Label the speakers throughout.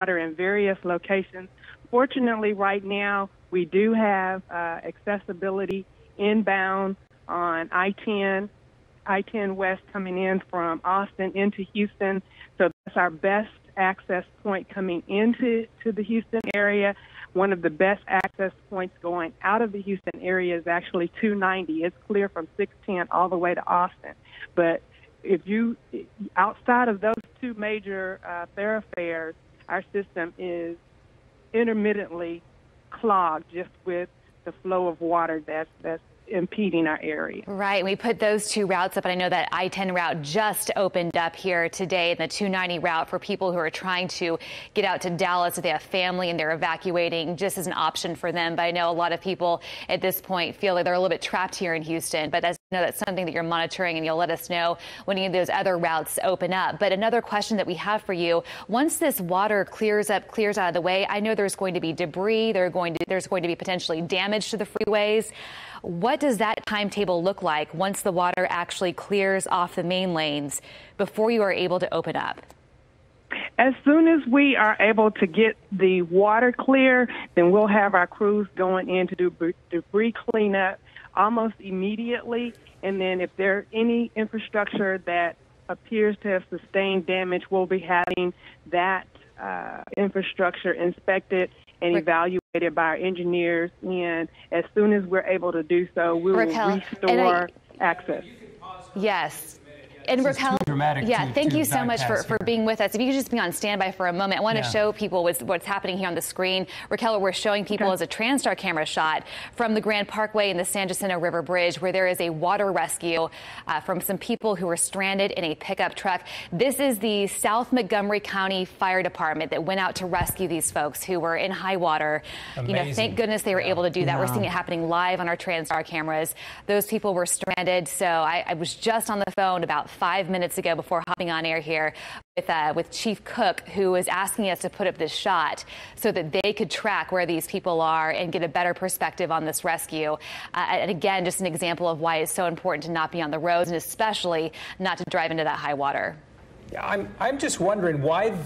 Speaker 1: water in various locations. Fortunately, right now, we do have accessibility inbound on I-10 West coming in from Austin into Houston. So that's our best access point coming into the Houston area. One of the best access points going out of the Houston area is actually 290. It's clear from 610 all the way to Austin. But if you, outside of those two major thoroughfares, our system is intermittently clogged just with the flow of water that's impeding our area.
Speaker 2: Right. We put those two routes up, and I know that I-10 route just opened up here today, and the 290 route for people who are trying to get out to Dallas if they have family and they're evacuating just as an option for them. But I know a lot of people at this point feel like they're a little bit trapped here in Houston. But as you know, that's something that you're monitoring, and you'll let us know when any of those other routes open up. But another question that we have for you, once this water clears out of the way, I know there's going to be debris, there's going to be potentially damage to the freeways. What does that timetable look like once the water actually clears off the main lanes before you are able to open up?
Speaker 1: As soon as we are able to get the water clear, then we'll have our crews going in to do debris cleanup almost immediately. And then if there's any infrastructure that appears to have sustained damage, we'll be having that infrastructure inspected and evaluated by our engineers. And as soon as we're able to do so, we will restore access.
Speaker 2: Yes. And Raquel, thank you so much for being with us. If you could just be on standby for a moment, I want to show people what's happening here on the screen. Raquel, what we're showing people is a TransStar camera shot from the Grand Parkway and the San Jacinto River Bridge, where there is a water rescue from some people who were stranded in a pickup truck. This is the South Montgomery County Fire Department that went out to rescue these folks who were in high water. Amazing. You know, thank goodness they were able to do that. We're seeing it happening live on our TransStar cameras. Those people were stranded. So I was just on the phone about 5 minutes ago before hopping on air here with Chief Cook, who was asking us to put up this shot so that they could track where these people are and get a better perspective on this rescue. And again, just an example of why it's so important to not be on the roads, and especially not to drive into that high water.
Speaker 3: Yeah, I'm just wondering why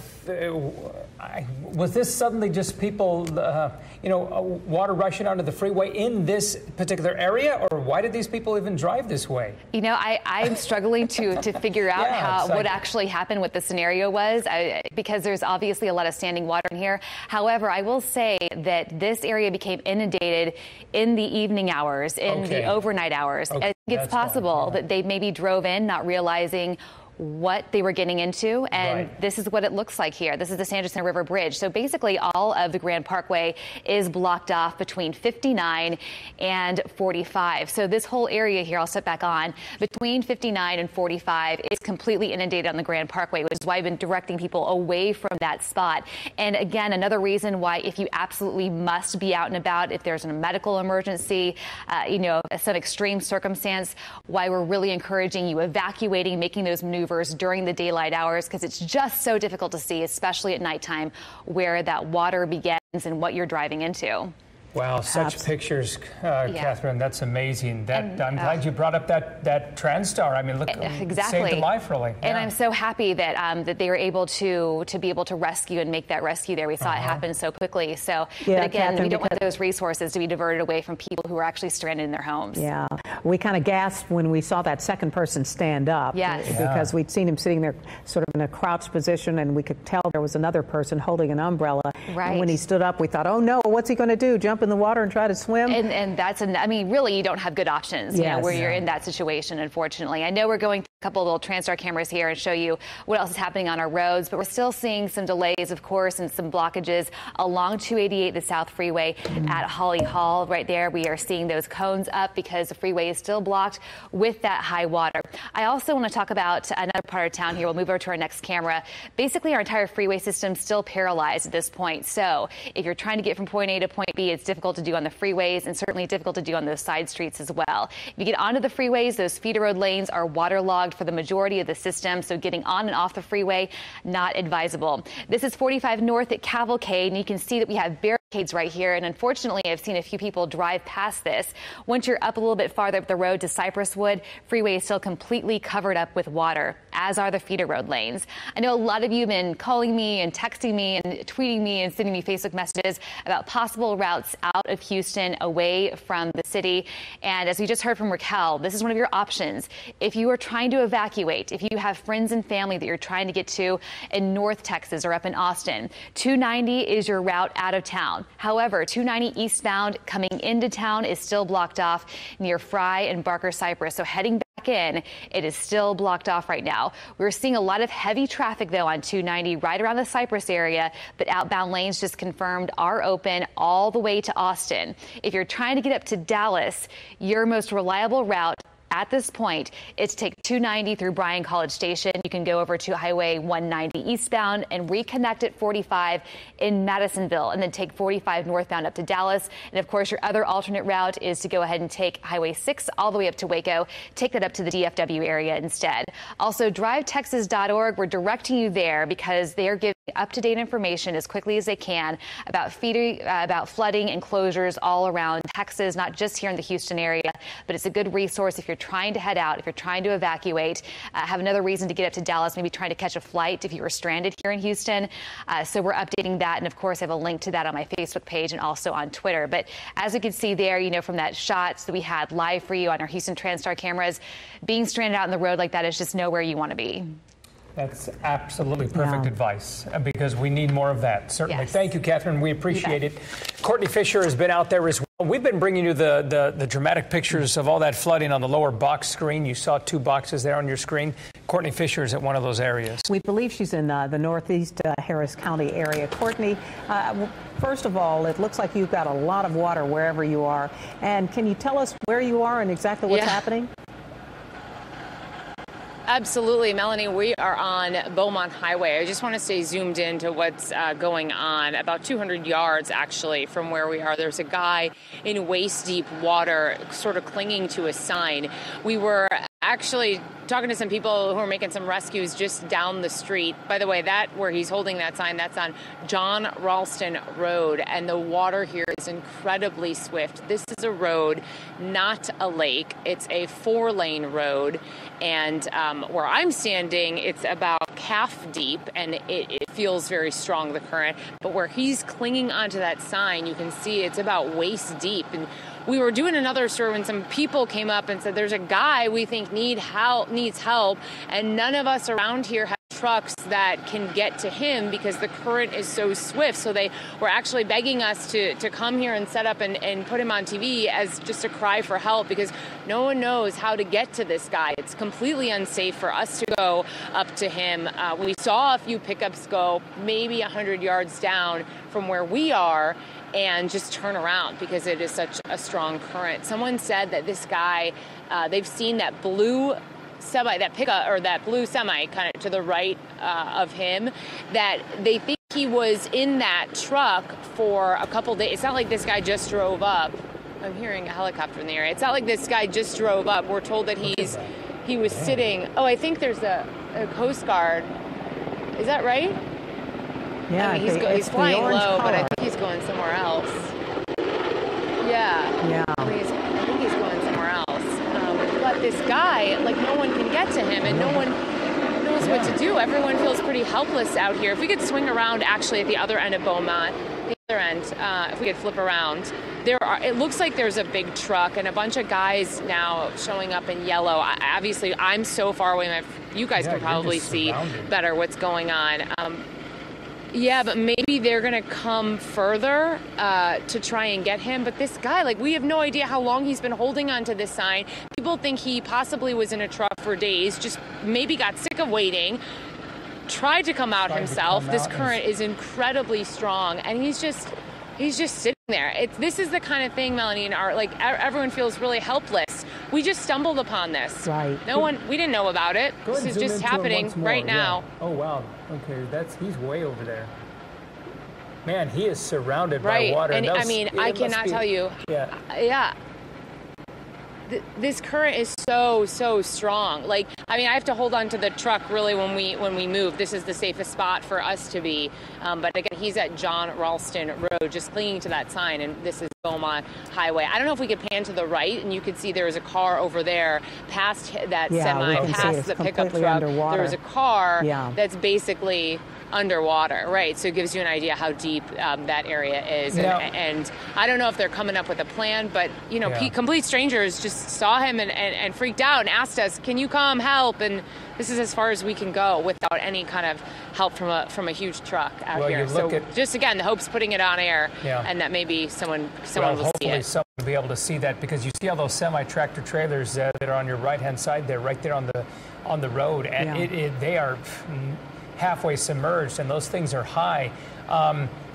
Speaker 3: was this suddenly just people, water rushing onto the freeway in this particular area, or why did these people even drive this way?
Speaker 2: You know, I'm struggling to figure out what actually happened, what the scenario was, because there's obviously a lot of standing water in here. However, I will say that this area became inundated in the evening hours, in the overnight hours. I think it's possible that they maybe drove in not realizing what they were getting into, and this is what it looks like here. This is the San Jacinto River Bridge. So basically all of the Grand Parkway is blocked off between 59 and 45. So this whole area here, I'll step back on, between 59 and 45 is completely inundated on the Grand Parkway, which is why I've been directing people away from that spot. And again, another reason why, if you absolutely must be out and about, if there's a medical emergency, some extreme circumstance, why we're really encouraging you evacuating, making those maneuvers during the daylight hours, because it's just so difficult to see, especially at nighttime, where that water begins and what you're driving into.
Speaker 3: Wow, such pictures, Catherine. That's amazing. I'm glad you brought up that TransStar. I mean, look, saved a life, really.
Speaker 2: And I'm so happy that that they were able to be able to rescue and make that rescue there. We saw it happen so quickly. So, but again, Catherine, we don't want those resources to be diverted away from people who are actually stranded in their homes.
Speaker 4: Yeah, we kind of gasped when we saw that second person stand up.
Speaker 2: Yes.
Speaker 4: Because we'd seen him sitting there sort of in a crouched position, and we could tell there was another person holding an umbrella.
Speaker 2: Right.
Speaker 4: And when he stood up, we thought, oh no, what's he going to do? Jump in the water and try to swim?
Speaker 2: And that's, really, you don't have good options, where you're in that situation, unfortunately. I know we're going through a couple of little TransStar cameras here and show you what else is happening on our roads, but we're still seeing some delays, of course, and some blockages along 288, the South Freeway at Holly Hall. Right there, we are seeing those cones up because the freeway is still blocked with that high water. I also want to talk about another part of town here. We'll move over to our next camera. Basically, our entire freeway system is still paralyzed at this point. So if you're trying to get from point A to point B, it's difficult to do on the freeways, and certainly difficult to do on those side streets as well. If you get onto the freeways, those feeder road lanes are waterlogged for the majority of the system, so getting on and off the freeway, not advisable. This is 45 North at Cavalcade, and you can see that we have barely right here, and unfortunately I've seen a few people drive past this. Once you're up a little bit farther up the road to Cypresswood, freeway is still completely covered up with water, as are the feeder road lanes. I know a lot of you have been calling me and texting me and tweeting me and sending me Facebook messages about possible routes out of Houston away from the city, and as we just heard from Raquel, this is one of your options. If you are trying to evacuate, if you have friends and family that you're trying to get to in North Texas or up in Austin, 290 is your route out of town. However, 290 eastbound coming into town is still blocked off near Fry and Barker Cypress. So heading back in, it is still blocked off right now. We're seeing a lot of heavy traffic, though, on 290 right around the Cypress area, but outbound lanes just confirmed are open all the way to Austin. If you're trying to get up to Dallas, your most reliable route at this point is to take 290 through Bryan College Station. You can go over to Highway 190 eastbound and reconnect at 45 in Madisonville, and then take 45 northbound up to Dallas. And of course, your other alternate route is to go ahead and take Highway 6 all the way up to Waco. Take that up to the DFW area instead. Also, drivetexas.org, we're directing you there because they are giving up-to-date information as quickly as they can about flooding and closures all around Texas, not just here in the Houston area, but it's a good resource if you're trying to head out, if you're trying to evacuate, have another reason to get up to Dallas, maybe trying to catch a flight if you were stranded here in Houston. So we're updating that. And of course, I have a link to that on my Facebook page and also on Twitter. But as you can see there, you know, from that shots that we had live for you on our Houston TransStar cameras, being stranded out on the road like that is just nowhere you want to be.
Speaker 3: That's absolutely perfect advice, because we need more of that, certainly. Yes. Thank you, Catherine. We appreciate it. Courtney Fisher has been out there as well. We've been bringing you the dramatic pictures of all that flooding on the lower box screen. You saw two boxes there on your screen. Courtney Fisher is at one of those areas.
Speaker 4: We believe she's in the northeast Harris County area. Courtney, first of all, it looks like you've got a lot of water wherever you are. And can you tell us where you are and exactly what's happening?
Speaker 5: Absolutely, Melanie. We are on Beaumont Highway. I just want to stay zoomed into what's going on. About 200 yards, actually, from where we are. There's a guy in waist-deep water sort of clinging to a sign. We were actually talking to some people who are making some rescues just down the street. By the way, that where he's holding that sign, that's on John Ralston Road, and the water here is incredibly swift. This is a road, not a lake. It's a 4-lane road, and where I'm standing, it's about calf deep, and it feels very strong, the current. But where he's clinging onto that sign, you can see it's about waist deep. And we were doing another story when some people came up and said, there's a guy we think needs help, and none of us around here have trucks that can get to him because the current is so swift. So they were actually begging us to come here and set up and put him on TV as just a cry for help, because no one knows how to get to this guy. It's completely unsafe for us to go up to him. We saw a few pickups go maybe 100 yards down from where we are and just turn around because it is such a strong current. Someone said that this guy, they've seen that blue semi, that pickup or that blue semi kind of to the right of him, that they think he was in that truck for a couple days. It's not like this guy just drove up. I'm hearing a helicopter in the area. It's not like this guy just drove up. We're told that he was sitting. Oh, I think there's a Coast Guard. Is that right?
Speaker 4: Yeah,
Speaker 5: I mean, he's flying low, but I think he's going somewhere else. Yeah. I think he's going somewhere else. But this guy, like, no one can get to him, and no one knows what to do. Everyone feels pretty helpless out here. If we could swing around, actually, at the other end of Beaumont, the other end, if we could flip around, it looks like there's a big truck and a bunch of guys now showing up in yellow. Obviously, I'm so far away. You guys can probably see better what's going on. Yeah, but maybe they're going to come further to try and get him. But this guy, like, we have no idea how long he's been holding onto this sign. People think he possibly was in a truck for days, just maybe got sick of waiting, tried to come out himself. This current is incredibly strong, and he's just sitting there. This is the kind of thing, Melanie, and everyone feels really helpless. We just stumbled upon this.
Speaker 4: Right.
Speaker 5: We didn't know about it. This is just happening right now.
Speaker 3: Oh, wow. Okay, he's way over there. Man, he is surrounded by water.
Speaker 5: And I mean, I cannot tell you.
Speaker 3: Yeah.
Speaker 5: this current is so strong. Like, I mean, I have to hold on to the truck really when we move. This is the safest spot for us to be. But again, he's at John Ralston Road, just clinging to that sign, and this is Beaumont Highway. I don't know if we could pan to the right, and you could see there was a car over there past that semi, past the pickup truck. There was a car that's basically underwater, right? So it gives you an idea how deep that area is. And I don't know if they're coming up with a plan, but, you know, complete strangers just saw him and freaked out and asked us, can you come help? And this is as far as we can go without any kind of help from a huge truck out here. So just, again, the hope's putting it on air and that maybe someone will see it.
Speaker 3: Hopefully someone will be able to see that, because you see all those semi-tractor trailers that are on your right-hand side there, right there on the road, and they are halfway submerged, and those things are high.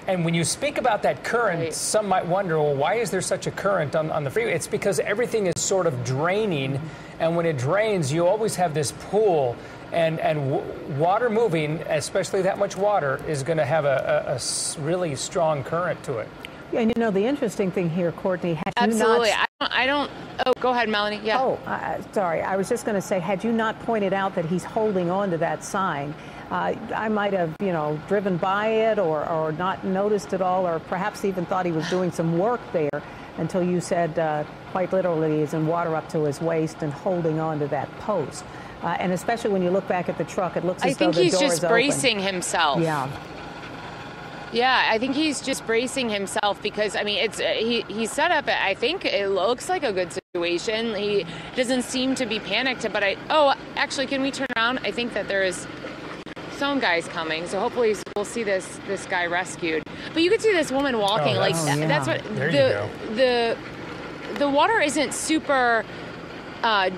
Speaker 3: And when you speak about that current, some might wonder, well, why is there such a current on the freeway? It's because everything is sort of draining, and when it drains, you always have this pool, and water moving, especially that much water, is going to have a really strong current to it.
Speaker 4: Yeah, and you know, the interesting thing here, Courtney, had
Speaker 5: absolutely.
Speaker 4: you not...
Speaker 5: I don't. Oh, go ahead, Melanie. Yeah.
Speaker 4: Oh, sorry. I was just going to say, had you not pointed out that he's holding on to that sign, I might have, you know, driven by it or not noticed it all, or perhaps even thought he was doing some work there until you said, quite literally, he's in water up to his waist and holding on to that post. And especially when you look back at the truck, it looks as though the door is open. I think he's just
Speaker 5: bracing himself.
Speaker 4: Yeah.
Speaker 5: Yeah, I think he's just bracing himself because, I mean, he's set up, I think it looks like a good situation. He doesn't seem to be panicked, but actually, can we turn around? I think that there is some guys coming, so hopefully we'll see this guy rescued. But you could see this woman walking, that's what, the water isn't super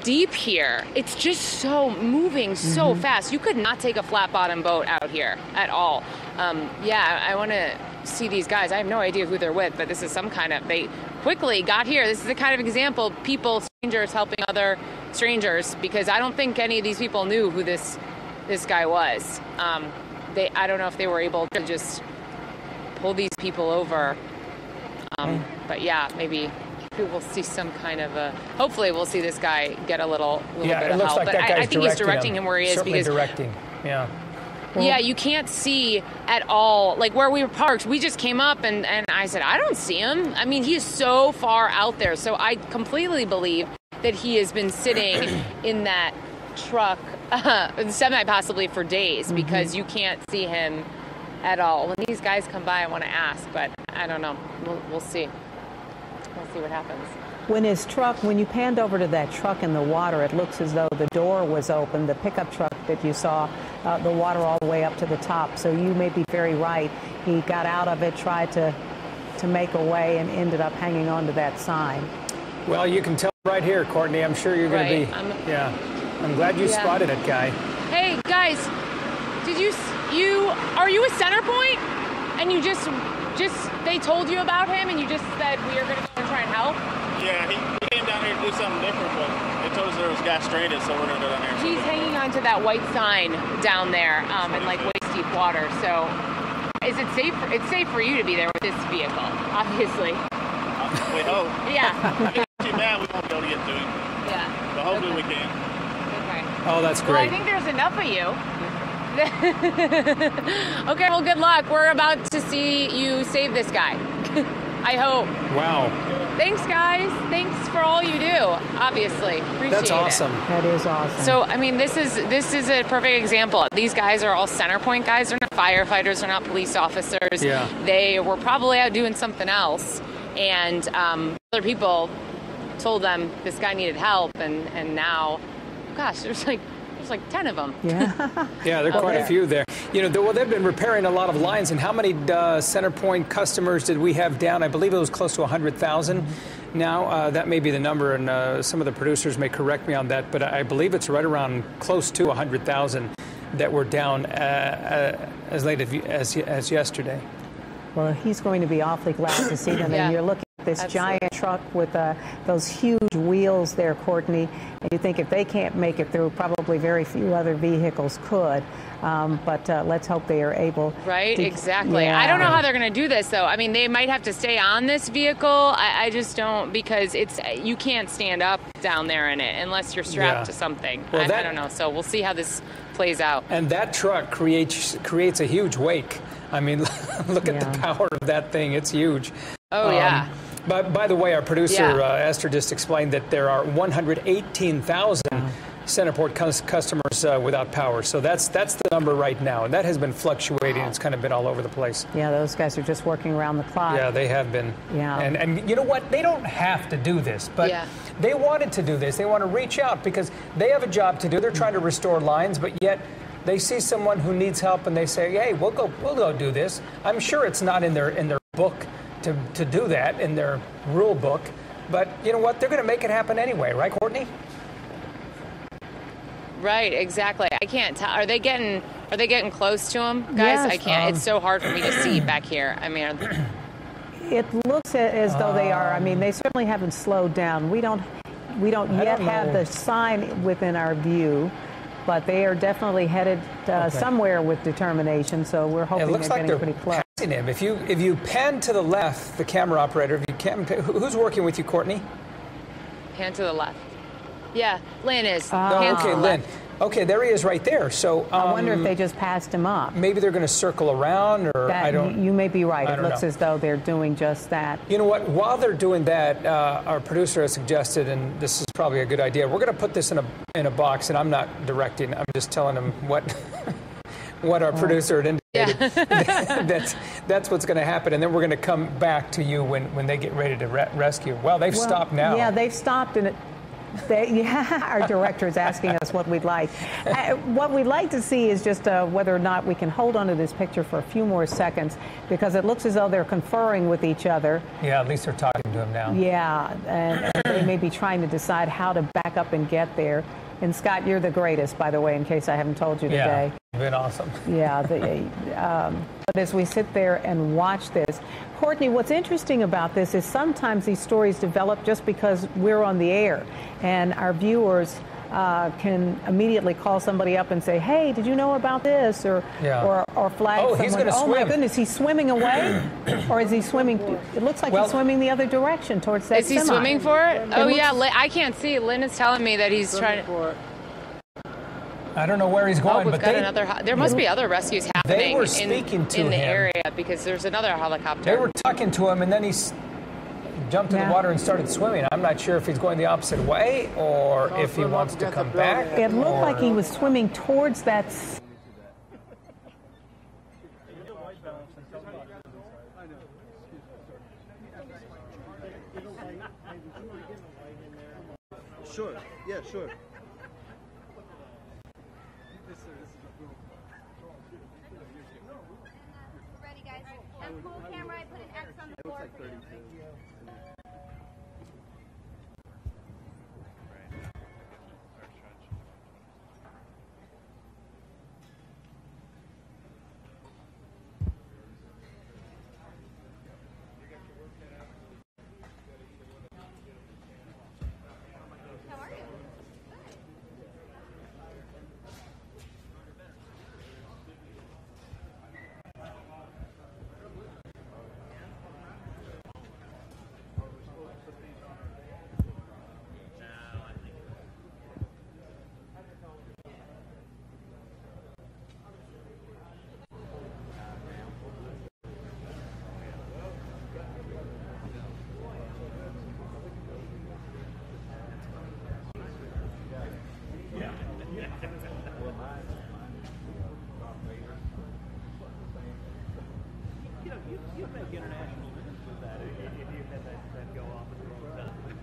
Speaker 5: deep here. It's just so moving so fast. You could not take a flat bottom boat out here at all. I want to see these guys. I have no idea who they're with, but this is some kind of, they quickly got here. This is the kind of example, strangers helping other strangers, because I don't think any of these people knew who this guy was. I don't know if they were able to just pull these people over. But yeah, maybe we'll see some kind of hopefully we'll see this guy get a little bit of help.
Speaker 3: Like,
Speaker 5: but I think he's directing him where he is.
Speaker 3: Certainly directing.
Speaker 5: Yeah, you can't see at all. Like where we were parked, we just came up and I said, I don't see him. I mean, he is so far out there. So I completely believe that he has been sitting in that truck, semi possibly for days, because you can't see him at all. When these guys come by, I want to ask, but I don't know. We'll see. We'll see what happens.
Speaker 4: When you panned over to that truck in the water, it looks as though the door was open, the pickup truck that you saw, the water all the way up to the top. So you may be very right. He got out of it, tried to make a way, and ended up hanging on to that sign.
Speaker 3: Well, you can tell right here, Courtney. I'm sure you're going to be. I'm glad you spotted it, guy.
Speaker 5: Hey, guys, are you a center point? And you just they told you about him, and you just said we are going to go and try and help?
Speaker 6: Yeah, he came down here to do something different, but they told us there was guys stranded, so we're going to go down there.
Speaker 5: He's hanging on to that white sign down there in like waist deep water. So is it safe? It's safe for you to be there with this vehicle, obviously.
Speaker 6: We hope.
Speaker 5: Yeah.
Speaker 6: If it's too bad, we won't be able to get to him.
Speaker 5: Yeah.
Speaker 6: But hopefully we can.
Speaker 5: Okay.
Speaker 3: Oh, that's great.
Speaker 5: Well, I think there's enough of you. Okay, well, good luck. We're about to see you save this guy. I hope.
Speaker 3: Wow.
Speaker 5: Thanks, guys. Thanks for all you do, obviously. Appreciate it.
Speaker 3: That's awesome.
Speaker 4: That is awesome.
Speaker 5: So, I mean, this is a perfect example. These guys are all center point guys. They're not firefighters. They're not police officers.
Speaker 3: Yeah.
Speaker 5: They were probably out doing something else. And other people told them this guy needed help. And now, gosh, there's like 10 of them.
Speaker 4: Yeah.
Speaker 3: Yeah, there are quite a few there. You know, they've been repairing a lot of lines. And how many Centerpoint customers did we have down? I believe it was close to 100,000. Now, that may be the number, and some of the producers may correct me on that, but I believe it's right around close to 100,000 that were down as late as yesterday.
Speaker 4: Well, he's going to be awfully glad to see them. And you're looking at this giant truck with those huge wheels there, Courtney. And you think if they can't make it through, probably very few other vehicles could. But let's hope they are able.
Speaker 5: Right,
Speaker 4: to,
Speaker 5: exactly.
Speaker 4: Yeah.
Speaker 5: I don't know how they're going to do this, though. I mean, they might have to stay on this vehicle. I just don't, because you can't stand up down there in it unless you're strapped to something. Well, I don't know. So we'll see how this plays out.
Speaker 3: And that truck creates a huge wake. I mean, look at the power of that thing. It's huge.
Speaker 5: Oh, yeah.
Speaker 3: But by the way, our producer, Esther, just explained that there are 118,000 Centerport customers without power. So that's the number right now. And that has been fluctuating. It's kind of been all over the place.
Speaker 4: Yeah, those guys are just working around the clock.
Speaker 3: Yeah, they have been.
Speaker 4: Yeah.
Speaker 3: And you know what? They don't have to do this, but they wanted to do this. They want to reach out because they have a job to do. They're trying to restore lines, but yet they see someone who needs help and they say, hey, we'll go do this. I'm sure it's not in their book to do that, in their rule book. But you know what? They're going to make it happen anyway, right, Courtney?
Speaker 5: Right, exactly. I can't tell. Are they getting close to him, guys?
Speaker 4: Yes,
Speaker 5: I can't. It's so hard for me to see back here. I mean,
Speaker 4: it looks as though they are. I mean, they certainly haven't slowed down. We don't yet have the sign within our view, but they are definitely headed somewhere with determination. So we're hoping they're getting pretty close.
Speaker 3: Him. If you pan to the left, the camera operator, if you can, who's working with you, Courtney?
Speaker 5: Pan to the left. Yeah, Lynn is.
Speaker 3: Okay, Lynn. Okay, there he is right there. So
Speaker 4: I wonder if they just passed him up.
Speaker 3: Maybe they're going to circle around, or I don't.
Speaker 4: You may be right. It looks as though they're doing just that.
Speaker 3: You know what? While they're doing that, our producer has suggested, and this is probably a good idea. We're going to put this in a box, and I'm not directing. I'm just telling them what our producer had indicated. Yeah. that's what's going to happen, and then we're going to come back to you when they get ready to rescue. Well, they've stopped now.
Speaker 4: Yeah, they've stopped, and our director is asking us what we'd like. What we'd like to see is just whether or not we can hold on to this picture for a few more seconds, because it looks as though they're conferring with each other.
Speaker 3: Yeah, at least they're talking to him now.
Speaker 4: Yeah, and they may be trying to decide how to back up and get there. And Scott, you're the greatest, by the way, in case I haven't told you today.
Speaker 3: Yeah, you've been awesome.
Speaker 4: Yeah, but as we sit there and watch this, Courtney, what's interesting about this is sometimes these stories develop just because we're on the air, and our viewers can immediately call somebody up and say, hey, did you know about this? Or flag someone.
Speaker 3: He's gonna swim.
Speaker 4: My goodness, he's swimming away? Or is he swimming? It looks like he's swimming the other direction towards that
Speaker 5: semi. Is he swimming for it? I can't see. Lynn is telling me that he's trying to.
Speaker 3: I don't know where he's going, but
Speaker 5: there must be other rescues happening
Speaker 3: they were speaking to
Speaker 5: in the
Speaker 3: him.
Speaker 5: area, because there's another helicopter.
Speaker 3: They were talking to him, and then he jumped in the water and started swimming. I'm not sure if he's going the opposite way or if he wants to come back.
Speaker 4: It looked like he was swimming towards that.
Speaker 7: Sure. Yeah, sure.
Speaker 8: Ready, guys. And cool camera, I put an X on the board for you.
Speaker 9: You make international news with that if you had that go off at the wrong time.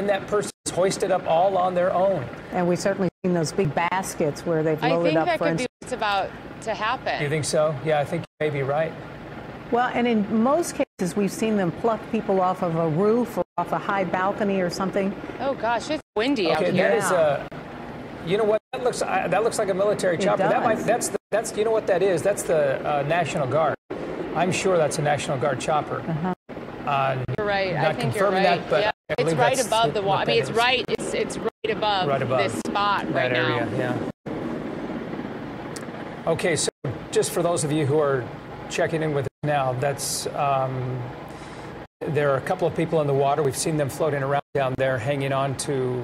Speaker 3: that person is hoisted up all on their own.
Speaker 4: And we've certainly seen those big baskets where they've loaded up.
Speaker 5: I think that could be what's about to happen.
Speaker 3: You think so? Yeah, I think you may be right.
Speaker 4: Well, and in most cases, we've seen them pluck people off of a roof or off a high balcony or something.
Speaker 5: Oh gosh, it's windy out here.
Speaker 3: That is a. You know what? That looks like a military chopper. That's you know what that is? That's the National Guard. I'm sure that's a National Guard chopper.
Speaker 5: You're right.
Speaker 3: Not
Speaker 5: I think
Speaker 3: confirming
Speaker 5: you're right.
Speaker 3: that, but
Speaker 5: yeah. It's right above the wall. I mean, it's right above this spot right now.
Speaker 3: Area, yeah. Okay, so just for those of you who are checking in with us now, that's there are a couple of people in the water. We've seen them floating around down there, hanging on to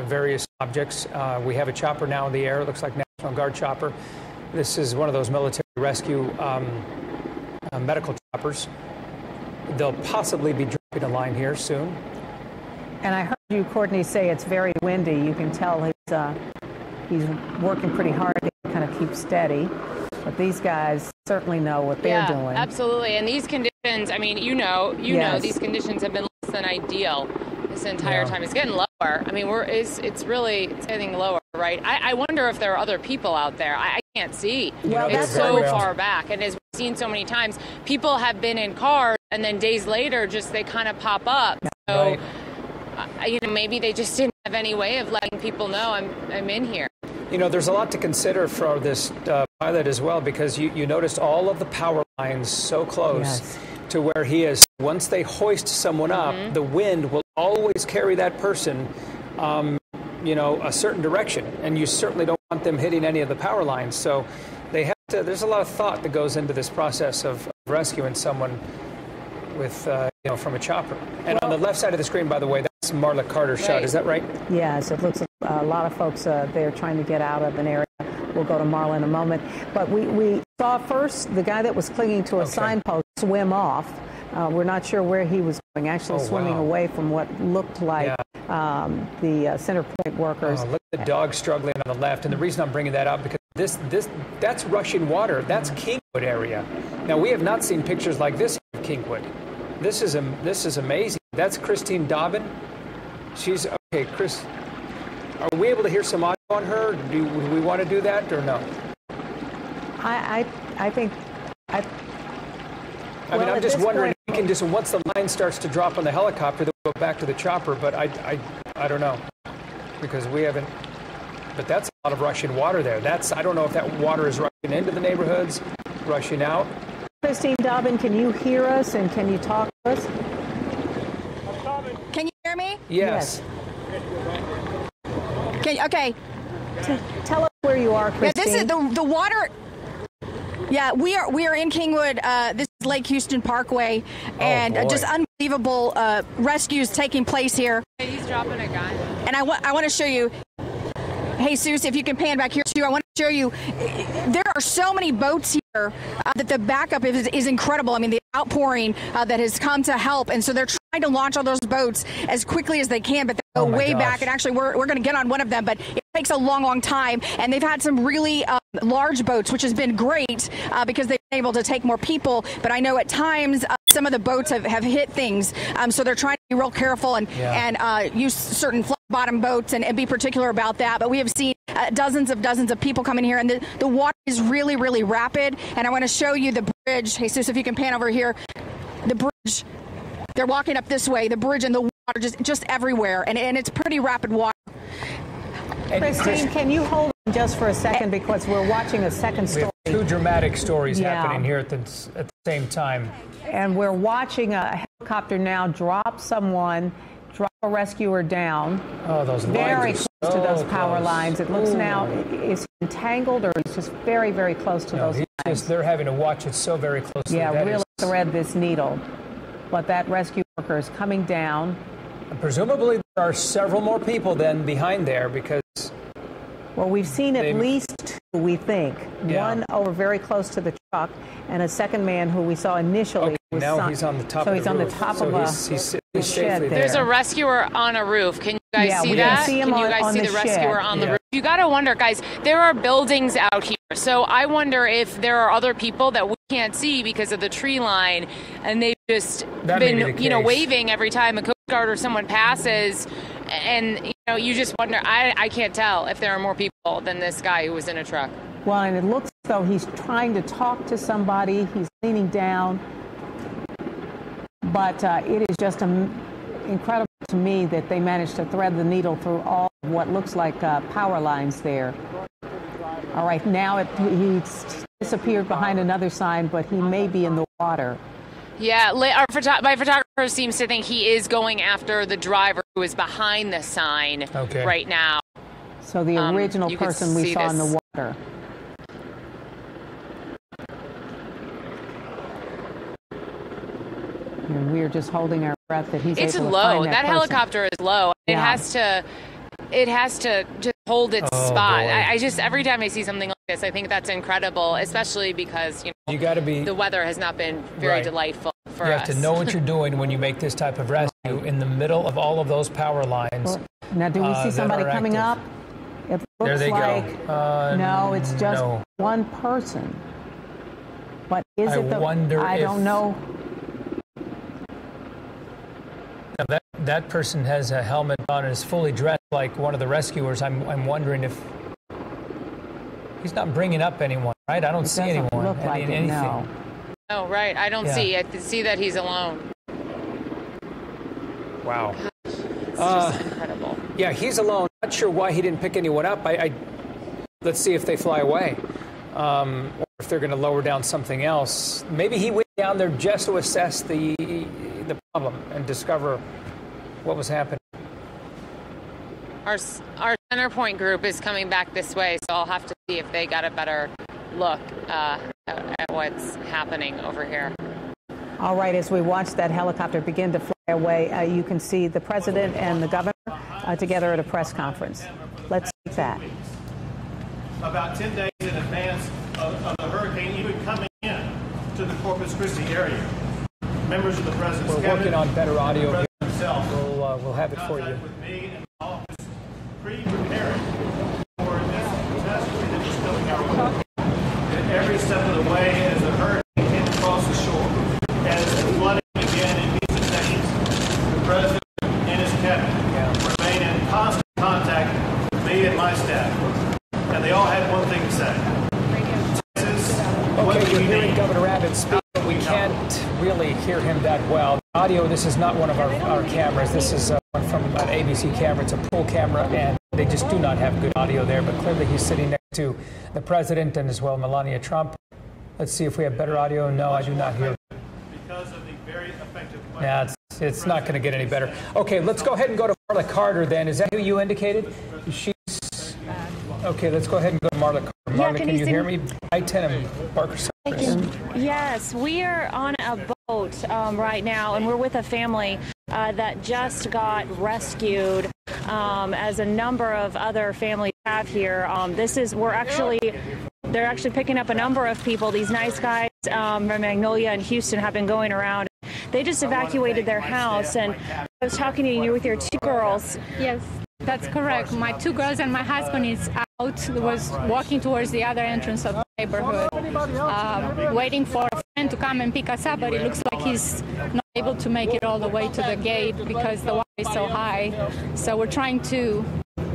Speaker 3: various objects. We have a chopper now in the air. It looks like National Guard chopper. This is one of those military rescue medical choppers. They'll possibly be dropping a line here soon.
Speaker 4: And I heard you, Courtney, say it's very windy. You can tell he's working pretty hard to kind of keep steady. But these guys certainly know what they're doing.
Speaker 5: Absolutely. And these conditions, I mean, you know, these conditions have been less than ideal this entire time. It's getting lower. I mean, it's getting lower, right? I wonder if there are other people out there. I can't see.
Speaker 4: Well,
Speaker 5: it's so far back. And as we've seen so many times, people have been in cars and then days later they kind of pop up. So, maybe they just didn't have any way of letting people know I'm in here.
Speaker 3: You know, there's a lot to consider for this pilot as well, because you noticed all of the power lines so close to where he is. Once they hoist someone up, the wind will always carry that person, a certain direction. And you certainly don't want them hitting any of the power lines. So there's a lot of thought that goes into this process of rescuing someone with, from a chopper. And on the left side of the screen, by the way, that's Marla Carter's shot. Is that right?
Speaker 4: Yes, it looks like a lot of folks they're trying to get out of an area. We'll go to Marla in a moment. But we saw first the guy that was clinging to a signpost swim off. We're not sure where he was going, actually swimming away from what looked like the center point workers.
Speaker 3: Look at the dog struggling on the left. And the reason I'm bringing that up, because that's rushing water. That's Kingwood area. Now, we have not seen pictures like this of Kingwood. This is amazing. That's Christine Dobbin. She's okay. Chris, are we able to hear some audio on her? Do we want to do that or no?
Speaker 4: I think.
Speaker 3: I mean, I'm just wondering if we can just, once the line starts to drop on the helicopter, then we'll go back to the chopper. But I don't know, because we haven't. But that's a lot of rushing water there. I don't know if that water is rushing into the neighborhoods, rushing out.
Speaker 4: Christine Dobbin, can you hear us and can you talk to us?
Speaker 10: Can you hear me?
Speaker 3: Yes.
Speaker 10: Okay.
Speaker 4: Tell us where you are, Christine.
Speaker 10: Yeah, this is the water. Yeah, we are in Kingwood. This is Lake Houston Parkway, and just unbelievable rescues taking place here.
Speaker 5: He's dropping a guy.
Speaker 10: And I want to show you. Hey, Seuss, if you can pan back here too, I want to show you. There are so many boats here that the backup is incredible. I mean, the outpouring that has come to help, and so they're trying to launch all those boats as quickly as they can, but they go way back. And actually, we're going to get on one of them, but it takes a long time. And they've had some really large boats, which has been great because they've been able to take more people. But I know at times some of the boats have hit things, so they're trying to be real careful and use certain flat bottom boats and be particular about that. But we have seen dozens of people coming here, and the water is really, really rapid. And I want to show you the bridge. Hey, Sus, if you can pan over here, the bridge. They're walking up this way, the bridge, and the water just everywhere, and it's pretty rapid water.
Speaker 4: Christine, can you hold on just for a second, because we're watching a second story.
Speaker 3: We have two dramatic stories happening here at the same time.
Speaker 4: And we're watching a helicopter now drop a rescuer down.
Speaker 3: Oh, those lines
Speaker 4: very
Speaker 3: are
Speaker 4: close to those power lines. It looks now, is he entangled, or he's just very, very close to those lines?
Speaker 3: They're having to watch it so very closely.
Speaker 4: Yeah, really thread this needle. But that rescue worker is coming down.
Speaker 3: And presumably there are several more people then behind there, because...
Speaker 4: Well, we've seen at least two, we think.
Speaker 3: Yeah.
Speaker 4: One over very close to the truck, and a second man who we saw initially.
Speaker 3: Now he's on the top of the roof.
Speaker 4: So he's on the top of a shed there.
Speaker 5: There's a rescuer on a roof. Can you guys see that?
Speaker 4: Can you guys
Speaker 5: see the rescuer on the roof? You got to wonder, guys, there are buildings out here. So I wonder if there are other people that we can't see because of the tree line, and they've just been, waving every time a Coast Guard or someone passes. And, you know, you just wonder, I can't tell if there are more people than this guy who was in a truck.
Speaker 4: Well, and it looks as though he's trying to talk to somebody. He's leaning down. But it is just incredible to me that they managed to thread the needle through all of what looks like power lines there. All right, now he's disappeared behind another sign, but he may be in the water.
Speaker 5: Yeah, my photographer seems to think he is going after the driver who is behind the sign right now.
Speaker 4: So the original person we saw in the water. And we're just holding our breath that he's able to
Speaker 5: low.
Speaker 4: find that person.
Speaker 5: Helicopter is low.
Speaker 4: Yeah.
Speaker 5: It has to just hold its spot. I just, every time I see something like this, I think that's incredible, especially because, you
Speaker 3: got to be,
Speaker 5: the weather has not been very delightful for us.
Speaker 3: You have to know what you're doing when you make this type of rescue in the middle of all of those power lines.
Speaker 4: Well, now, do we see somebody coming up? It looks
Speaker 3: there they
Speaker 4: like
Speaker 3: go.
Speaker 4: No, it's just one person. But is it the? I don't know.
Speaker 3: Now that person has a helmet on and is fully dressed like one of the rescuers. I'm wondering if he's not bringing up anyone, right? I don't see anyone.
Speaker 4: Look like
Speaker 3: anything.
Speaker 4: No.
Speaker 5: Oh, right. I don't see. I see that he's alone.
Speaker 3: Wow.
Speaker 5: It's just incredible.
Speaker 3: Yeah, he's alone. Not sure why he didn't pick anyone up. Let's see if they fly away, or if they're going to lower down something else. Maybe he went down there just to assess the problem and discover what was happening.
Speaker 5: Our center point group is coming back this way, so I'll have to see if they got a better look at what's happening over here.
Speaker 4: All right, as we watch that helicopter begin to fly away, you can see the president and the governor together at a press conference. Let's see that.
Speaker 11: About 10 days in advance of the hurricane even coming in to the Corpus Christi area. Members of the president's
Speaker 3: cabinet, working on better audio here. We'll have it for you.
Speaker 11: With me in the office, pre-preparing for this catastrophe that was coming our way. And every step of the way as the hurricane came across the shore, as the flooding began in Houston, Texas, the president and his cabinet remain in constant contact with me and my staff. And they all had one thing to say. Texas,
Speaker 3: okay, you're hearing Governor Abbott speak, but we can't really hear him that well. Audio, this is not one of our cameras. This is one from an ABC camera. It's a pool camera, and they just do not have good audio there. But clearly he's sitting next to the president and as well Melania Trump. Let's see if we have better audio. No, I do not hear.
Speaker 11: Because of the very effective way.
Speaker 3: Yeah, it's not going to get any better. Okay, let's go ahead and go to Marla Carter then. Is that who you indicated? She's... Okay, let's go ahead and go to Marla Carter. Marla, can you hear me? I-10 and Barker.
Speaker 12: Yes, we are on a boat right now, and we're with a family that just got rescued, as a number of other families have here. They're actually picking up a number of people. These nice guys from Magnolia and Houston have been going around. They just evacuated their house, and I was talking to you, you're with your two girls.
Speaker 13: Yes. That's correct. My two girls and my husband is out, was walking towards the other entrance of the neighborhood, waiting for a friend to come and pick us up, but it looks like he's not able to make it all the way to the gate because the water is so high. So we're trying to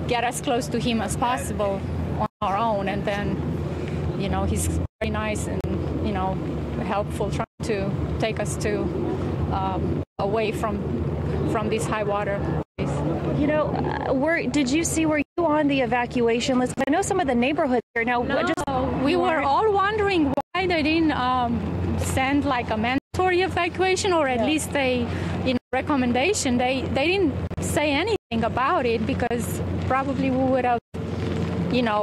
Speaker 13: get as close to him as possible on our own, and then, he's very nice and, helpful, trying to take us to away from this high water.
Speaker 12: Did you see, were you on the evacuation list? I know some of the neighborhoods here now.
Speaker 13: We were all wondering why they didn't send like a mandatory evacuation, or at least recommendation. They didn't say anything about it because probably we would have,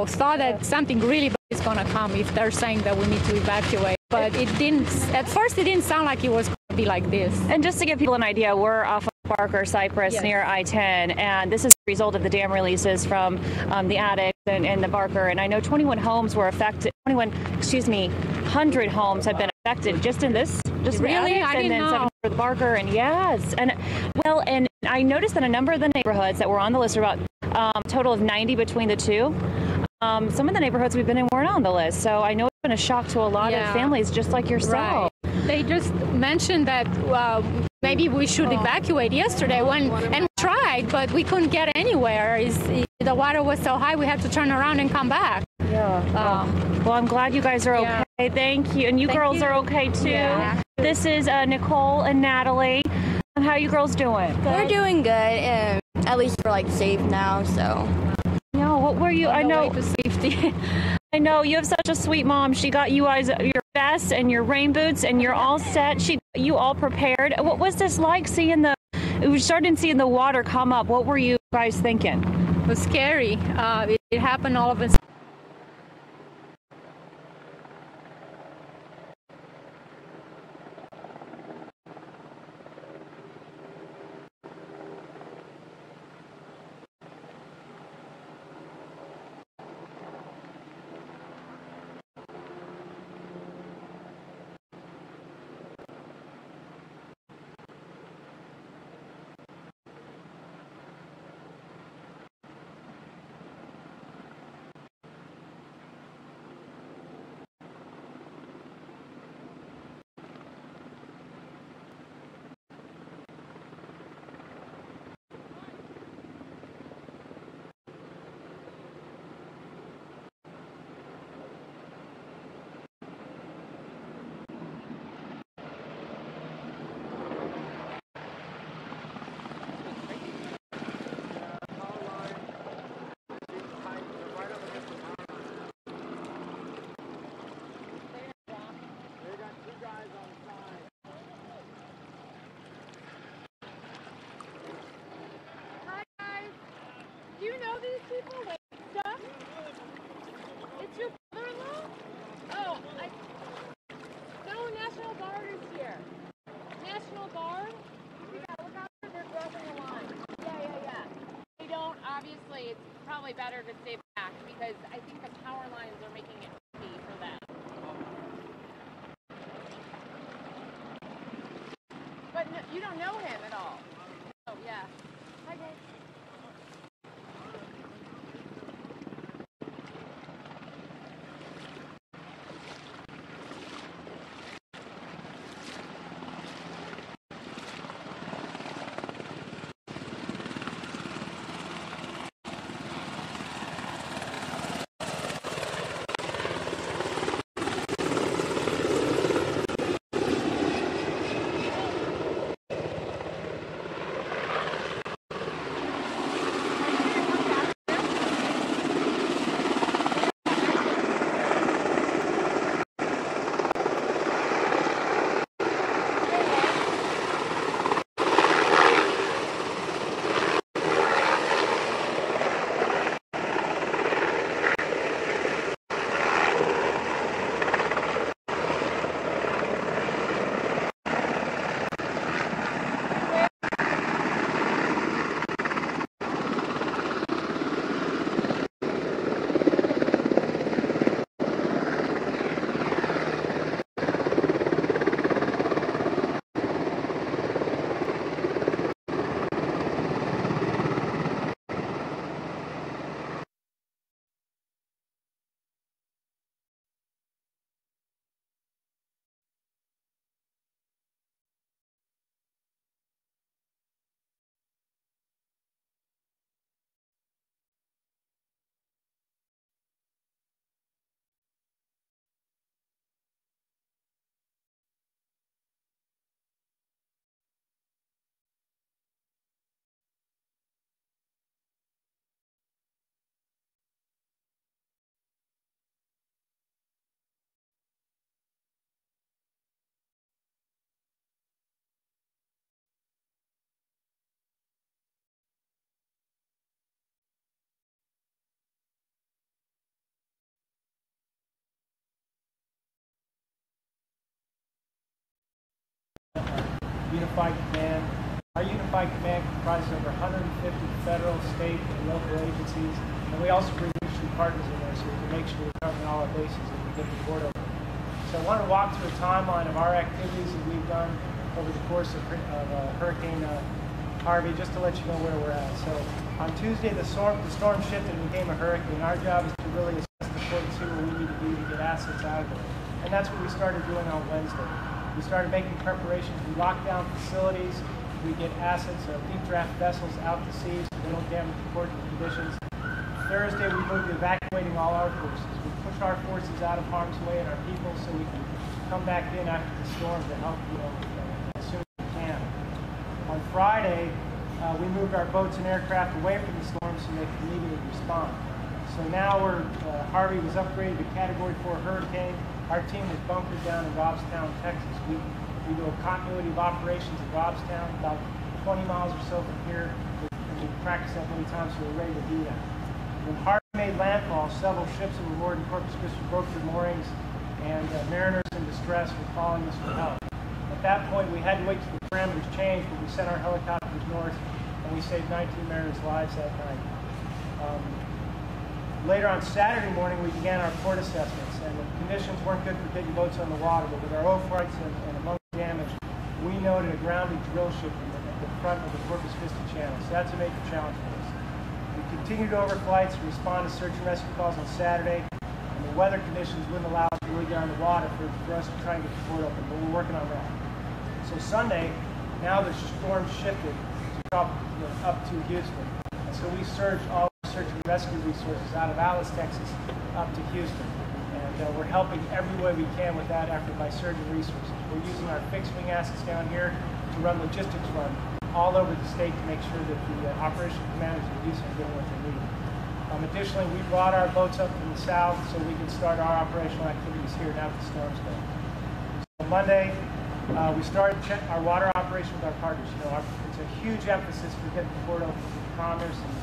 Speaker 13: thought that something really bad is going to come if they're saying that we need to evacuate. But at first it didn't sound like it was going to be like this.
Speaker 12: And just to give people an idea, we're off of Barker Cypress near I-10, and this is the result of the dam releases from the Addicts and the Barker. And I know 21 homes were affected. 100 homes have been affected just in this. Just
Speaker 13: really,
Speaker 12: I
Speaker 13: didn't know.
Speaker 12: 7 for the Barker, and and I noticed that a number of the neighborhoods that were on the list are about a total of 90 between the two. Some of the neighborhoods we've been in weren't on the list, so I know it's been a shock to a lot of families just like yourself.
Speaker 13: Right. They just mentioned that maybe we should evacuate yesterday and we tried, but we couldn't get anywhere. The water was so high, we had to turn around and come back.
Speaker 12: Yeah. Well, I'm glad you guys are okay. Yeah. Thank you. And you girls are okay, too. Yeah. This is Nicole and Natalie. How are you girls doing?
Speaker 14: Good. We're doing good. At least we're, like, safe now, so.
Speaker 12: No, what were you? I know.
Speaker 13: To safety.
Speaker 12: I know. You have such a sweet mom. She got you guys your vest and your rain boots, and you're all set. She got you all prepared. What was this like seeing we started seeing the water come up? What were you guys thinking?
Speaker 13: It was scary. It happened all of a sudden.
Speaker 5: Obviously, it's probably better to stay back because I think the power lines are making it tricky for them. But no, you don't know him at all. Oh, yeah. Hi, guys.
Speaker 11: Unified Command. Our Unified Command comprises over 150 federal, state, and local agencies, and we also bring industry partners in there so we can make sure we're covering all our bases as we get the board open. So I want to walk through a timeline of our activities that we've done over the course of Hurricane Harvey, just to let you know where we're at. So on Tuesday, the storm shifted and became a hurricane. Our job is to really assess the port and see what we need to do to get assets out of it. And that's what we started doing on Wednesday. We started making preparations. We locked down facilities. We get assets of deep draft vessels out to sea so they don't damage the port conditions. Thursday, we moved to evacuating all our forces. We pushed our forces out of harm's way and our people so we can come back in after the storm to help, as soon as we can. On Friday, we moved our boats and aircraft away from the storm so they could immediately respond. So now Harvey was upgraded to Category 4 hurricane. Our team was bunkered down in Robstown, Texas. We do a continuity of operations in Robstown, about 20 miles or so from here. And we practiced that many times, so we're ready to do that. When Harvey made landfall, several ships that were moored in Corpus Christi broke their moorings, and mariners in distress were calling us for help. At that point, we had to wait till the parameters changed, but we sent our helicopters north, and we saved 19 mariners' lives that night. Later on Saturday morning, we began our port assessments, and the conditions weren't good for getting boats on the water, but with our oil flights and ammonia damage, we noted a grounded drill ship at the front of the Corpus Christi channel, so that's a major challenge for us. We continued over flights to respond to search and rescue calls on Saturday, and the weather conditions wouldn't allow us to really get on the water for us to try and get the port open, but we're working on that. So Sunday, now the storm shifted up to Houston, and so we surged all search and rescue resources out of Alice, Texas, up to Houston. And we're helping every way we can with that effort by surging resources. We're using our fixed wing assets down here to run logistics run all over the state to make sure that the operational commanders in Houston are getting what they need. Additionally, we brought our boats up from the south so we can start our operational activities here now that the storm's going. So Monday, we started our water operation with our partners. It's a huge emphasis for getting the port open for commerce and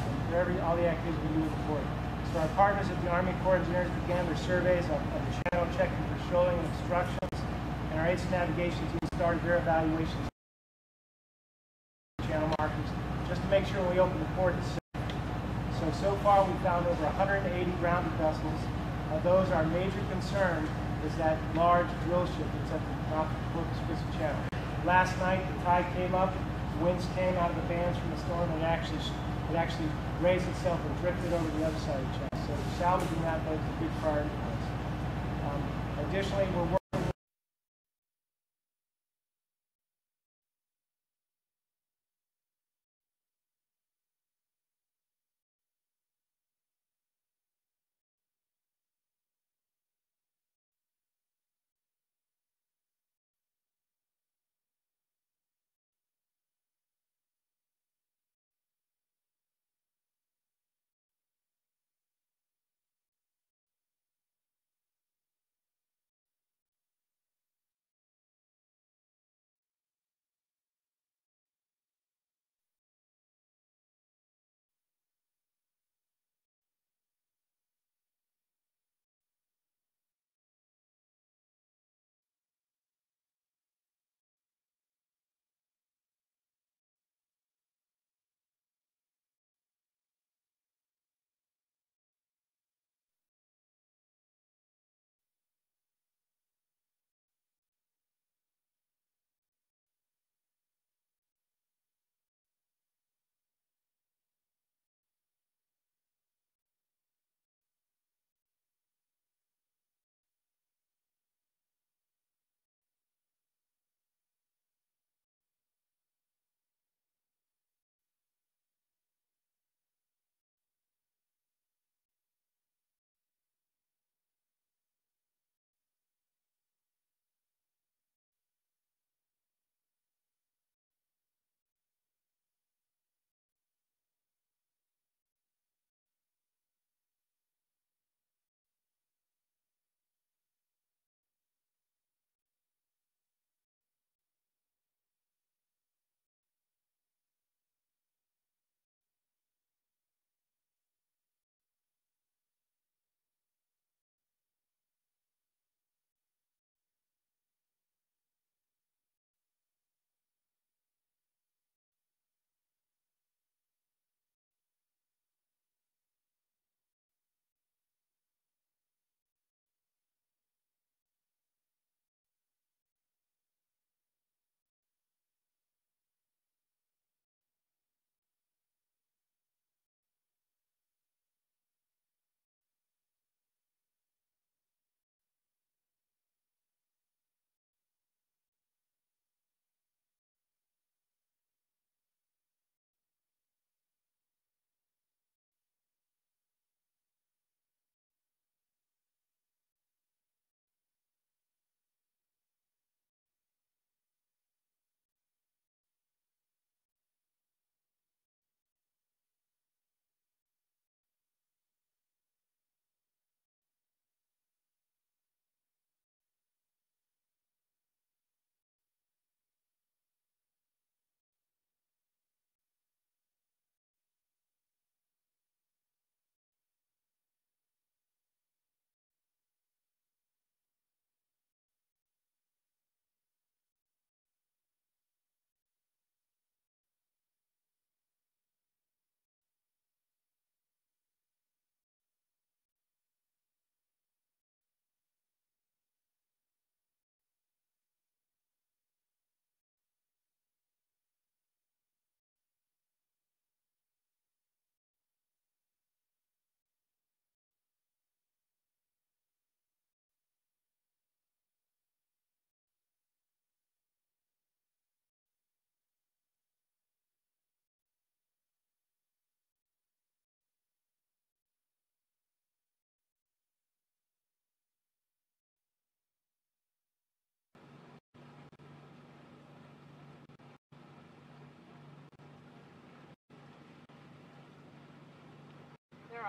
Speaker 11: all the activities we do with the port. So our partners at the Army Corps of Engineers began their surveys of the channel, checking for shoaling and obstructions, and our ACE navigation team started their evaluations of channel markers just to make sure when we open the port it's safe. So far we found over 180 grounded vessels. Those, our major concern is that large drill ship that's at the mouth of the Corpus Christi channel. Last night the tide came up, winds came out of the bands from the storm, and it actually raised itself and drifted over the other side of the channel. So salvaging that boat is a big priority for us. Additionally, we're working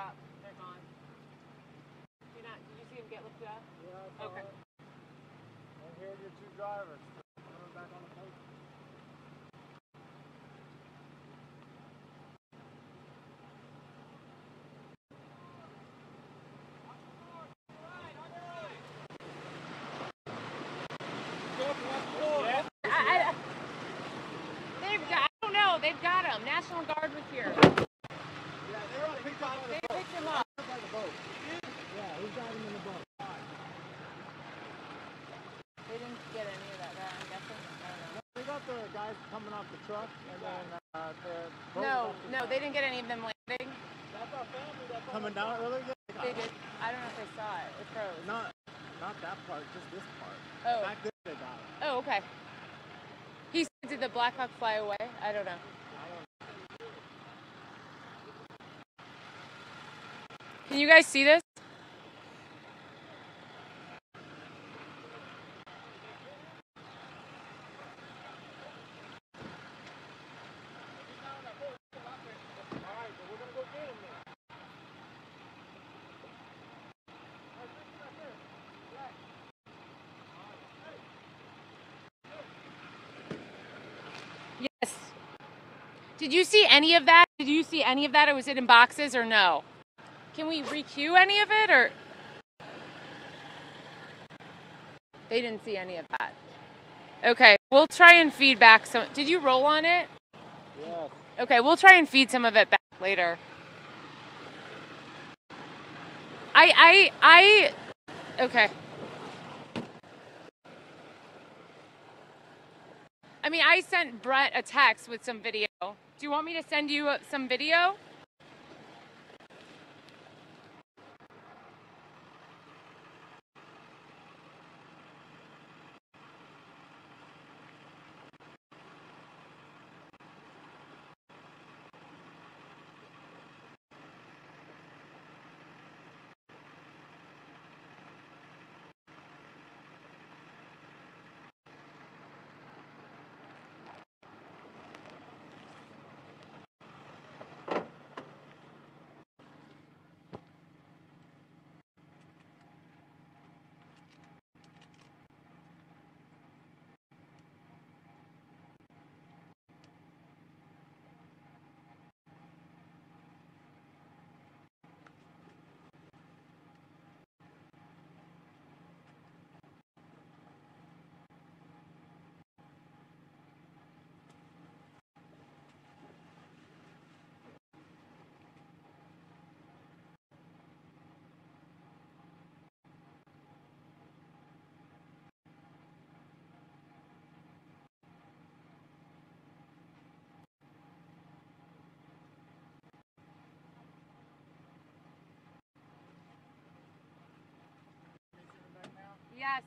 Speaker 5: up. They're gone. Did you see them get lifted up? Yeah. Okay.
Speaker 11: And here are your two drivers. Put them back on the plate.
Speaker 5: I don't know. They've got him. National Guard was here.
Speaker 11: Yeah, they
Speaker 5: picked him up.
Speaker 11: By the boat. Yeah, he got him in the boat.
Speaker 5: They didn't get any of that, right? I'm guessing. I don't know.
Speaker 11: They got the guys coming off the truck, and then the boat.
Speaker 5: No, they didn't get any of them landing.
Speaker 11: That's our family that's coming down earlier.
Speaker 5: They did. I don't know if they saw it. It froze.
Speaker 11: Not that part, just this part.
Speaker 5: Oh.
Speaker 11: Back there they got it.
Speaker 5: Oh, okay. He said, did the Black Hawk fly away? I don't know. Can you guys see this? Yes. Did you see any of that? Did you see any of that, or was it in boxes, or no? Can we re-queue any of it, or? They didn't see any of that. Okay, we'll try and feed back some. Did you roll on it?
Speaker 11: Yes.
Speaker 5: Okay, we'll try and feed some of it back later. Okay. I mean, I sent Brett a text with some video. Do you want me to send you some video? Yes.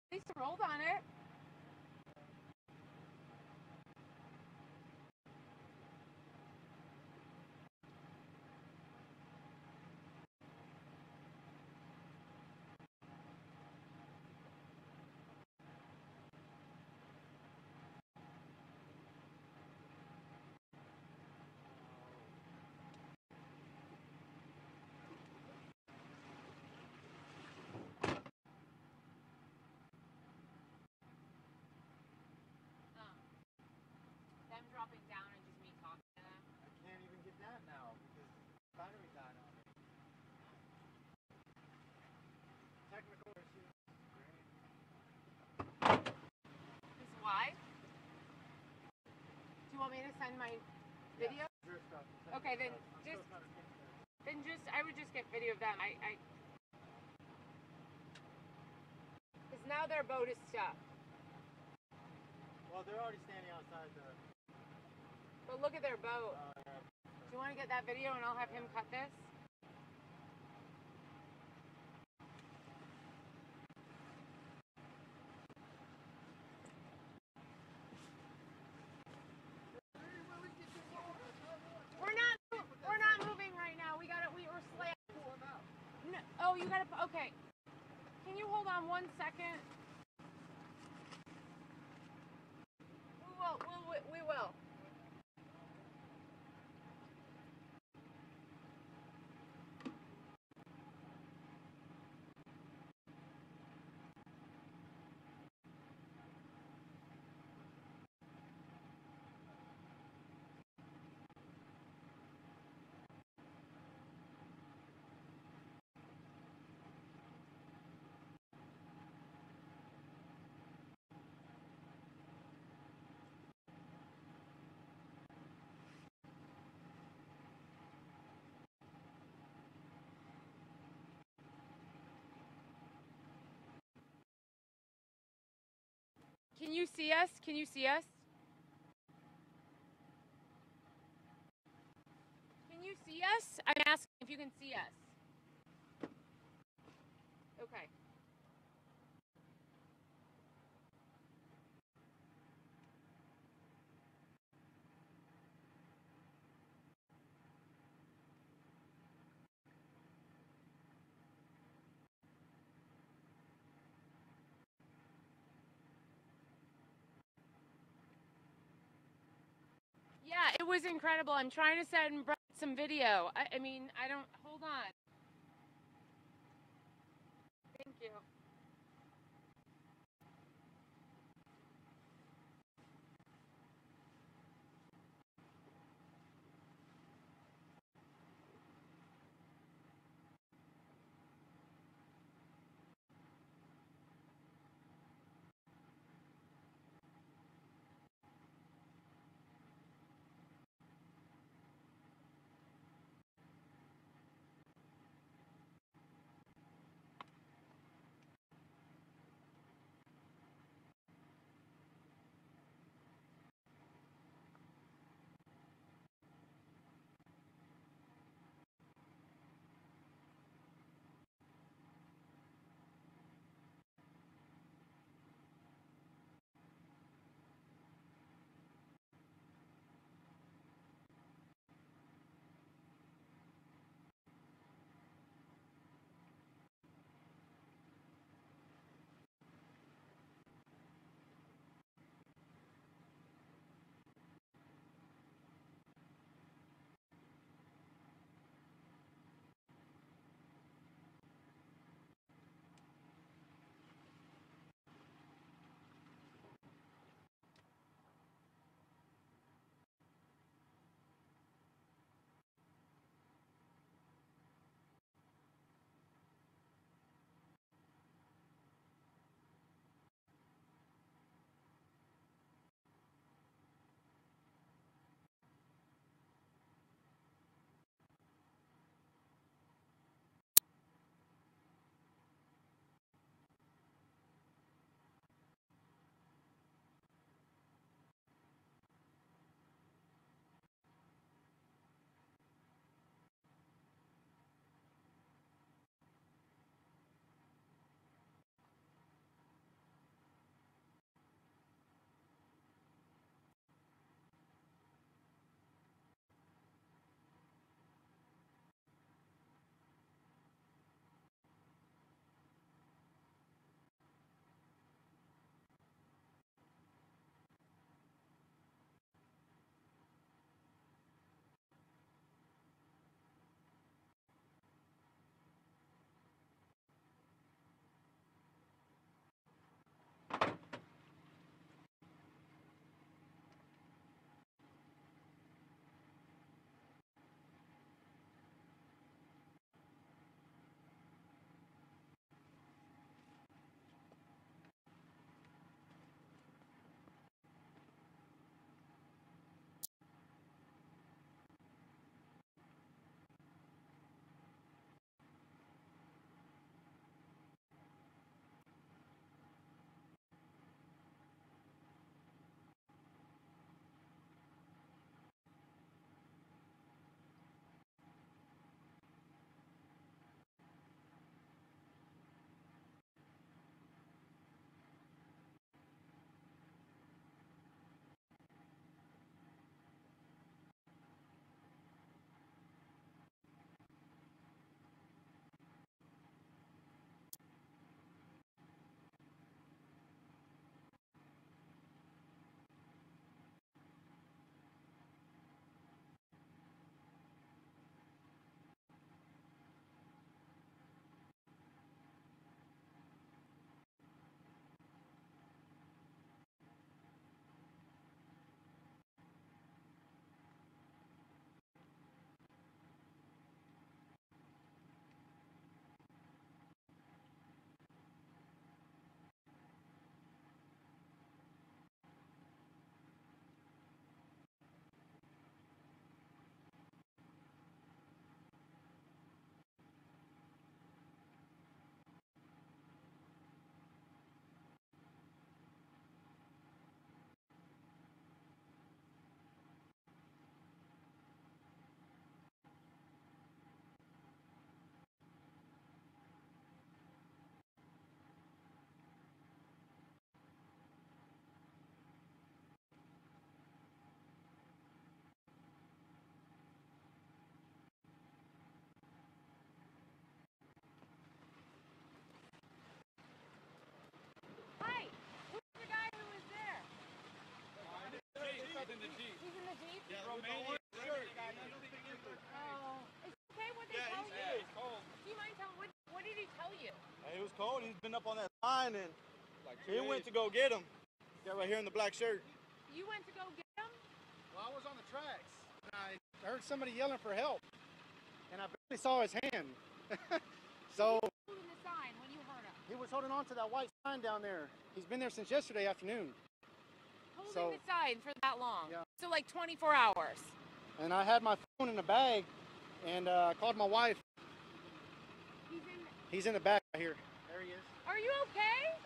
Speaker 5: At least I rolled on it. Them dropping down and just me talking to them.
Speaker 11: I can't even get that now because battery died on me. Technical issue.
Speaker 5: This is why? Do you want me to send my video?
Speaker 11: Yeah,
Speaker 5: okay, then I would just get video of them. Because now their boat is stuck.
Speaker 11: Well, they're already standing outside the...
Speaker 5: But look at their boat.
Speaker 11: Yeah.
Speaker 5: Do you want to get that video and I'll have him cut this? you gotta, okay. Can you hold on 1 second? We will. Can you see us? Can you see us? Can you see us? I'm asking if you can see us. Okay. Yeah, it was incredible. I'm trying to send Brett some video. I mean, I don't, hold on. Thank you.
Speaker 6: in the Jeep.
Speaker 5: He's in the Jeep?
Speaker 6: Yeah, Romanian shirt.
Speaker 5: Oh. Is it okay what they tell you?
Speaker 6: He's cold.
Speaker 5: Do you mind telling, what did he tell you?
Speaker 7: He was cold. He's been up on that line, and he went to go get him. Got right here in the black shirt.
Speaker 5: You went to go get him?
Speaker 15: Well, I was on the tracks, and I heard somebody yelling for help, and I barely saw his hand. So
Speaker 5: He was holding the sign when you heard him.
Speaker 15: he was holding on to that white sign down there. He's been there since yesterday afternoon.
Speaker 5: Holding the sign for that long?
Speaker 15: Yeah.
Speaker 5: So like 24 hours?
Speaker 15: And I had my phone in the bag, and I called my wife. He's in the back right here. There he is.
Speaker 5: Are you okay?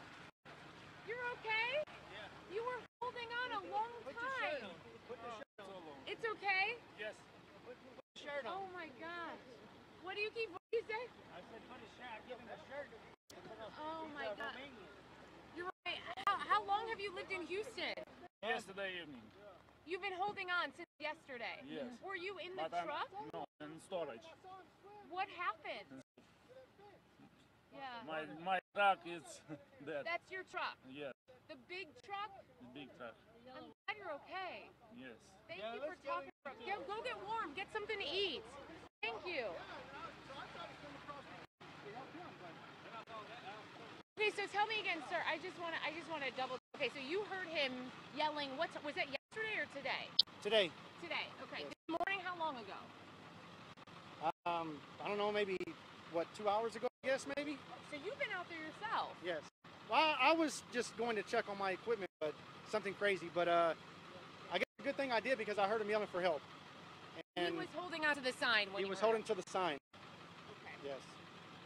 Speaker 5: You're okay? Yeah. You were holding on a long time.
Speaker 6: Put the shirt on.
Speaker 5: It's okay?
Speaker 6: Yes.
Speaker 15: Put the shirt on.
Speaker 5: Oh my gosh. What do you say?
Speaker 6: I said put a shirt. Give him a shirt.
Speaker 5: Oh my God. You're right. How long have you lived in Houston?
Speaker 6: Yesterday evening.
Speaker 5: You've been holding on since yesterday?
Speaker 6: Yes.
Speaker 5: Were you in the
Speaker 6: But
Speaker 5: truck?
Speaker 6: No, in storage.
Speaker 5: What happened? Yeah.
Speaker 6: My truck is dead.
Speaker 5: That's your truck?
Speaker 6: Yes.
Speaker 5: The big truck?
Speaker 6: The big truck.
Speaker 5: I'm glad you're okay.
Speaker 6: Yes.
Speaker 5: Thank you for talking. Go get warm. Get something to eat. Thank you. Okay, so tell me again, sir. I just want to double. Okay, so you heard him yelling. Was that yesterday or today?
Speaker 15: Today.
Speaker 5: Today. Okay. This morning. How long ago?
Speaker 15: I don't know, maybe, 2 hours ago, I guess, maybe?
Speaker 5: So you've been out there yourself?
Speaker 15: Yes. Well, I was just going to check on my equipment, but something crazy. But I guess a good thing I did because I heard him yelling for help. And
Speaker 5: he was holding onto the sign when
Speaker 15: he was holding to the sign.
Speaker 5: Okay.
Speaker 15: Yes.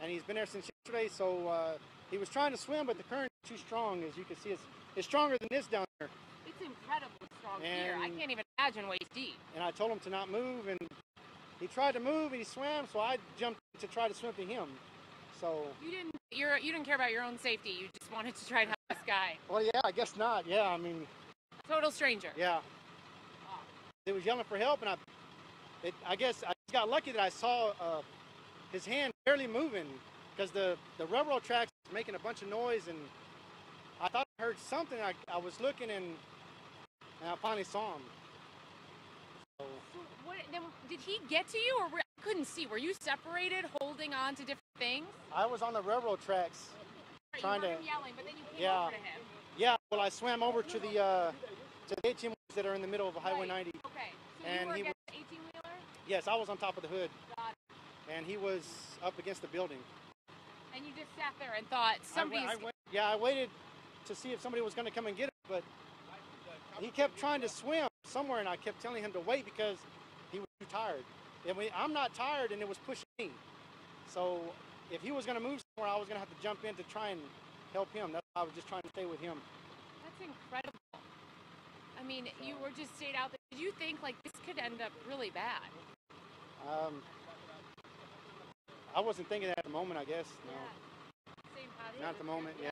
Speaker 15: And he's been there since yesterday, so he was trying to swim, but the current is too strong. As you can see, it's stronger than this down there.
Speaker 5: It's incredibly strong here. I can't even imagine waist deep.
Speaker 15: And I told him to not move, and he tried to move, and he swam, so I jumped to try to swim to him. So
Speaker 5: You didn't care about your own safety. You just wanted to try to help this guy.
Speaker 15: Well, yeah, I guess not. Yeah, I mean.
Speaker 5: Total stranger.
Speaker 15: Yeah. He was yelling for help, and I guess I just got lucky that I saw his hand barely moving because the railroad tracks was making a bunch of noise, and I thought I heard something. I was looking, and I finally saw him. So
Speaker 5: Then did he get to you, or I couldn't see? Were you separated, holding on to different things?
Speaker 15: I was on the railroad tracks trying
Speaker 5: you heard
Speaker 15: to.
Speaker 5: him yelling, but then you came over to him.
Speaker 15: Yeah. Well, I swam over to the 18 wheelers that are in the middle of Highway 90.
Speaker 5: Okay. So
Speaker 15: And
Speaker 5: you were
Speaker 15: he
Speaker 5: against the 18-wheeler?
Speaker 15: Yes, I was on top of the hood.
Speaker 5: Got it.
Speaker 15: And he was up against the building.
Speaker 5: And you just sat there and thought somebody's.
Speaker 15: I waited to see if somebody was going to come and get him, but he kept trying to swim somewhere, and I kept telling him to wait because he was too tired. And I'm not tired, and it was pushing me. So if he was going to move somewhere, I was going to have to jump in to try and help him. That's why I was just trying to stay with him.
Speaker 5: That's incredible. I mean, you were just stayed out there. Did you think like this could end up really bad?
Speaker 15: I wasn't thinking that at the moment, I guess. No.
Speaker 5: Same pattern.
Speaker 15: Not at the moment, yeah.